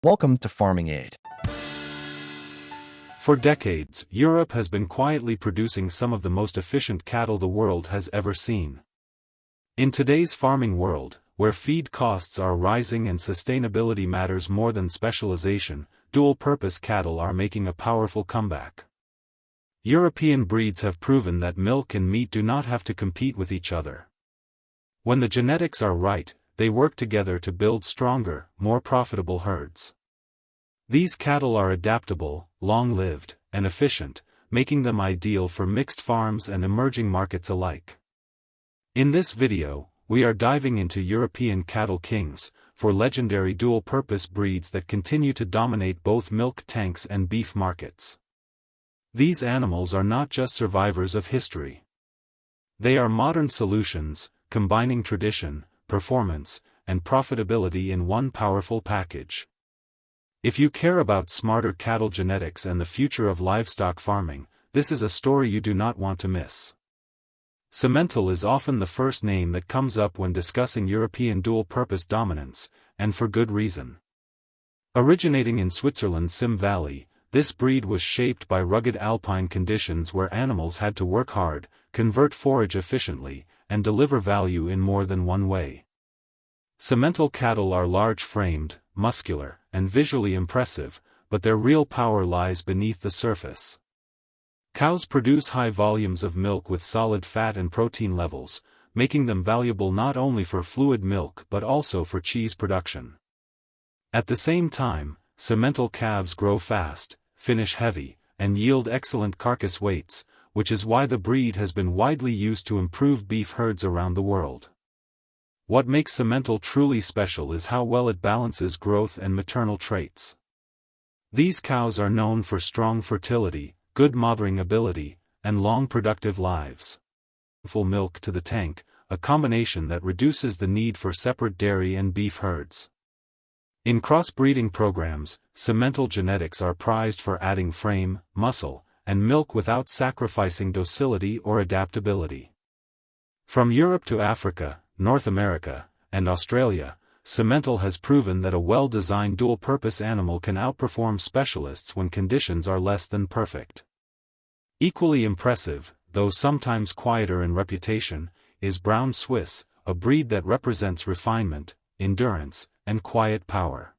Welcome to Farming Aid. For decades, Europe has been quietly producing some of the most efficient cattle the world has ever seen. In today's farming world, where feed costs are rising and sustainability matters more than specialization, dual-purpose cattle are making a powerful comeback. European breeds have proven that milk and meat do not have to compete with each other. When the genetics are right, they work together to build stronger, more profitable herds. These cattle are adaptable, long-lived, and efficient, making them ideal for mixed farms and emerging markets alike. In this video, we are diving into European cattle kings, for legendary dual-purpose breeds that continue to dominate both milk tanks and beef markets. These animals are not just survivors of history. They are modern solutions, combining tradition, performance, and profitability in one powerful package. If you care about smarter cattle genetics and the future of livestock farming, this is a story you do not want to miss. Simmental is often the first name that comes up when discussing European dual-purpose dominance, and for good reason. Originating in Switzerland's Sim Valley, this breed was shaped by rugged alpine conditions where animals had to work hard, convert forage efficiently, and deliver value in more than one way. Simmental cattle are large-framed, muscular, and visually impressive, but their real power lies beneath the surface. Cows produce high volumes of milk with solid fat and protein levels, making them valuable not only for fluid milk but also for cheese production. At the same time, Simmental calves grow fast, finish heavy, and yield excellent carcass weights, which is why the breed has been widely used to improve beef herds around the world. What makes Simmental truly special is how well it balances growth and maternal traits. These cows are known for strong fertility, good mothering ability, and long productive lives. Full milk to the tank, a combination that reduces the need for separate dairy and beef herds. In crossbreeding programs, Simmental genetics are prized for adding frame, muscle, and milk without sacrificing docility or adaptability. From Europe to Africa, North America, and Australia, Simmental has proven that a well-designed dual-purpose animal can outperform specialists when conditions are less than perfect. Equally impressive, though sometimes quieter in reputation, is Brown Swiss, a breed that represents refinement, endurance, and quiet power.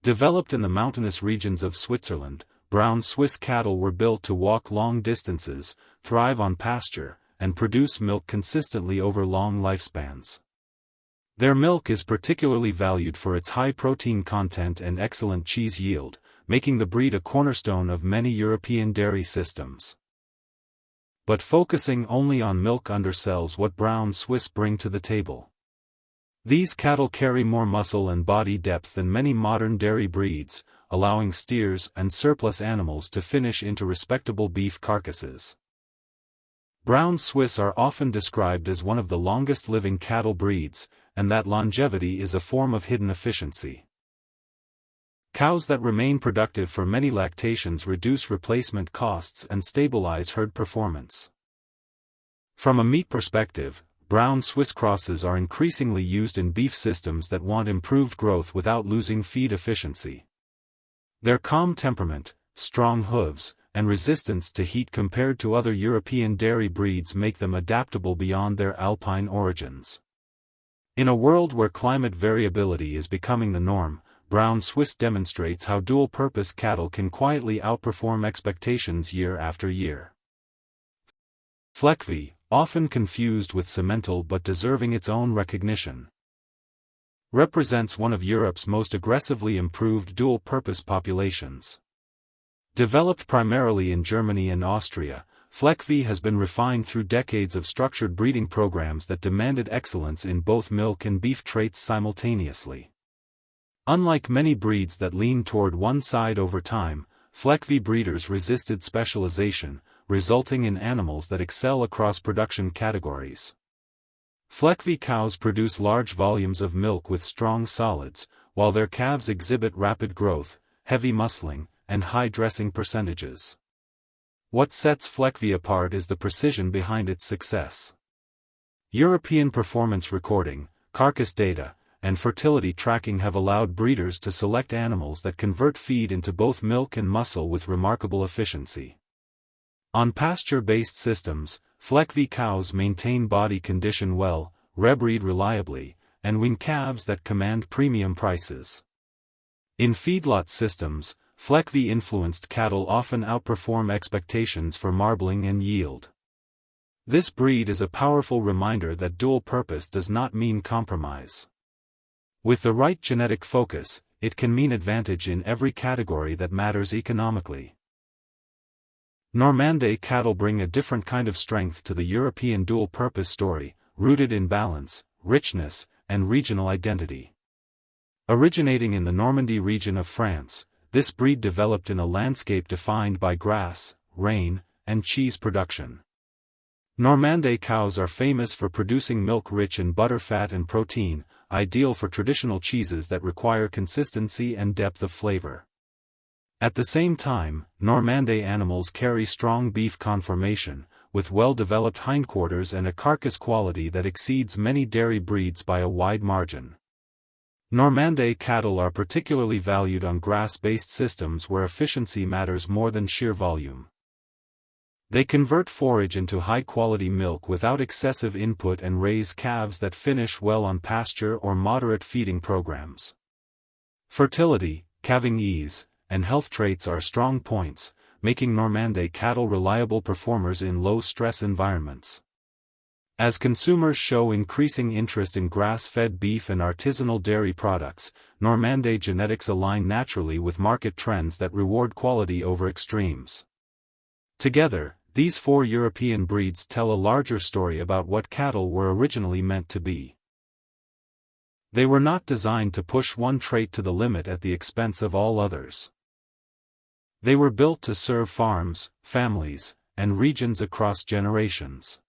Developed in the mountainous regions of Switzerland, Brown Swiss cattle were built to walk long distances, thrive on pasture, and produce milk consistently over long lifespans. Their milk is particularly valued for its high protein content and excellent cheese yield, making the breed a cornerstone of many European dairy systems. But focusing only on milk undersells what Brown Swiss bring to the table. These cattle carry more muscle and body depth than many modern dairy breeds, allowing steers and surplus animals to finish into respectable beef carcasses. Brown Swiss are often described as one of the longest-living cattle breeds, and that longevity is a form of hidden efficiency. Cows that remain productive for many lactations reduce replacement costs and stabilize herd performance. From a meat perspective, Brown Swiss crosses are increasingly used in beef systems that want improved growth without losing feed efficiency. Their calm temperament, strong hooves, and resistance to heat compared to other European dairy breeds make them adaptable beyond their alpine origins. In a world where climate variability is becoming the norm, Brown Swiss demonstrates how dual-purpose cattle can quietly outperform expectations year after year. Fleckvieh, often confused with Simmental but deserving its own recognition, represents one of Europe's most aggressively improved dual-purpose populations. Developed primarily in Germany and Austria, Fleckvieh has been refined through decades of structured breeding programs that demanded excellence in both milk and beef traits simultaneously. Unlike many breeds that lean toward one side over time, Fleckvieh breeders resisted specialization, resulting in animals that excel across production categories. Fleckvieh cows produce large volumes of milk with strong solids, while their calves exhibit rapid growth, heavy muscling, and high dressing percentages. What sets Fleckvieh apart is the precision behind its success. European performance recording, carcass data, and fertility tracking have allowed breeders to select animals that convert feed into both milk and muscle with remarkable efficiency. On pasture-based systems, Fleckvieh cows maintain body condition well, rebreed reliably, and wean calves that command premium prices. In feedlot systems, Fleckvieh-influenced cattle often outperform expectations for marbling and yield. This breed is a powerful reminder that dual purpose does not mean compromise. With the right genetic focus, it can mean advantage in every category that matters economically. Normande cattle bring a different kind of strength to the European dual-purpose story, rooted in balance, richness, and regional identity. Originating in the Normandy region of France, this breed developed in a landscape defined by grass, rain, and cheese production. Normande cows are famous for producing milk rich in butterfat and protein, ideal for traditional cheeses that require consistency and depth of flavor. At the same time, Normande animals carry strong beef conformation, with well-developed hindquarters and a carcass quality that exceeds many dairy breeds by a wide margin. Normande cattle are particularly valued on grass-based systems where efficiency matters more than sheer volume. They convert forage into high-quality milk without excessive input and raise calves that finish well on pasture or moderate feeding programs. Fertility, calving ease, and health traits are strong points, making Normande cattle reliable performers in low-stress environments. As consumers show increasing interest in grass-fed beef and artisanal dairy products, Normande genetics align naturally with market trends that reward quality over extremes. Together, these four European breeds tell a larger story about what cattle were originally meant to be. They were not designed to push one trait to the limit at the expense of all others. They were built to serve farms, families, and regions across generations.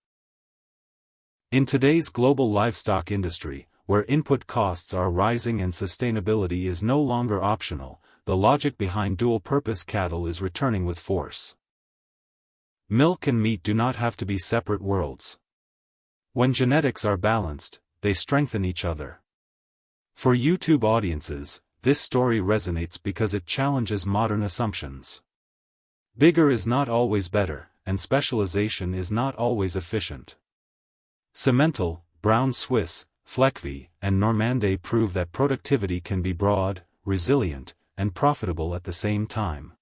In today's global livestock industry, where input costs are rising and sustainability is no longer optional, the logic behind dual-purpose cattle is returning with force. Milk and meat do not have to be separate worlds. When genetics are balanced, they strengthen each other. For YouTube audiences, this story resonates because it challenges modern assumptions. Bigger is not always better, and specialization is not always efficient. Simmental, Brown Swiss, Fleckvieh, and Normande prove that productivity can be broad, resilient, and profitable at the same time.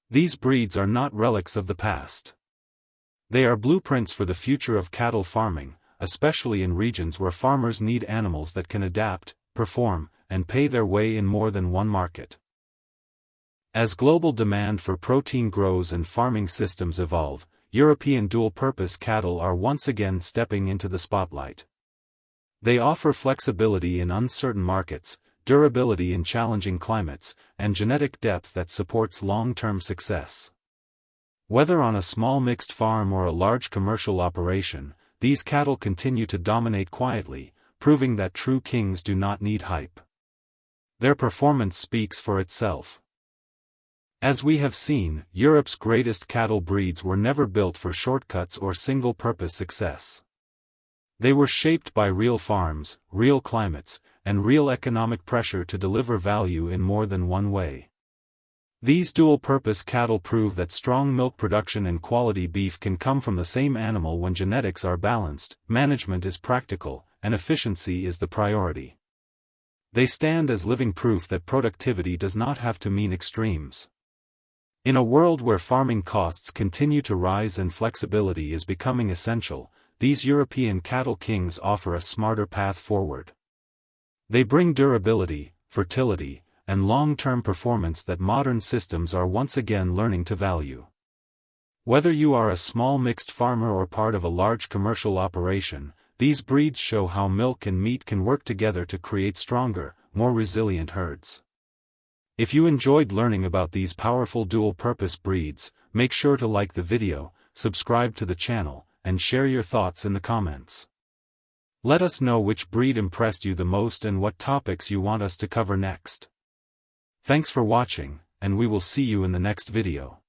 These breeds are not relics of the past. They are blueprints for the future of cattle farming, especially in regions where farmers need animals that can adapt, perform, and pay their way in more than one market. As global demand for protein grows and farming systems evolve, European dual-purpose cattle are once again stepping into the spotlight. They offer flexibility in uncertain markets, durability in challenging climates, and genetic depth that supports long-term success. Whether on a small mixed farm or a large commercial operation, these cattle continue to dominate quietly, proving that true kings do not need hype. Their performance speaks for itself. As we have seen, Europe's greatest cattle breeds were never built for shortcuts or single-purpose success. They were shaped by real farms, real climates, and real economic pressure to deliver value in more than one way. These dual-purpose cattle prove that strong milk production and quality beef can come from the same animal when genetics are balanced, management is practical, and efficiency is the priority. They stand as living proof that productivity does not have to mean extremes. In a world where farming costs continue to rise and flexibility is becoming essential, these European cattle kings offer a smarter path forward. They bring durability, fertility, and long-term performance that modern systems are once again learning to value. Whether you are a small mixed farmer or part of a large commercial operation, these breeds show how milk and meat can work together to create stronger, more resilient herds. If you enjoyed learning about these powerful dual-purpose breeds, make sure to like the video, subscribe to the channel, and share your thoughts in the comments. Let us know which breed impressed you the most and what topics you want us to cover next. Thanks for watching, and we will see you in the next video.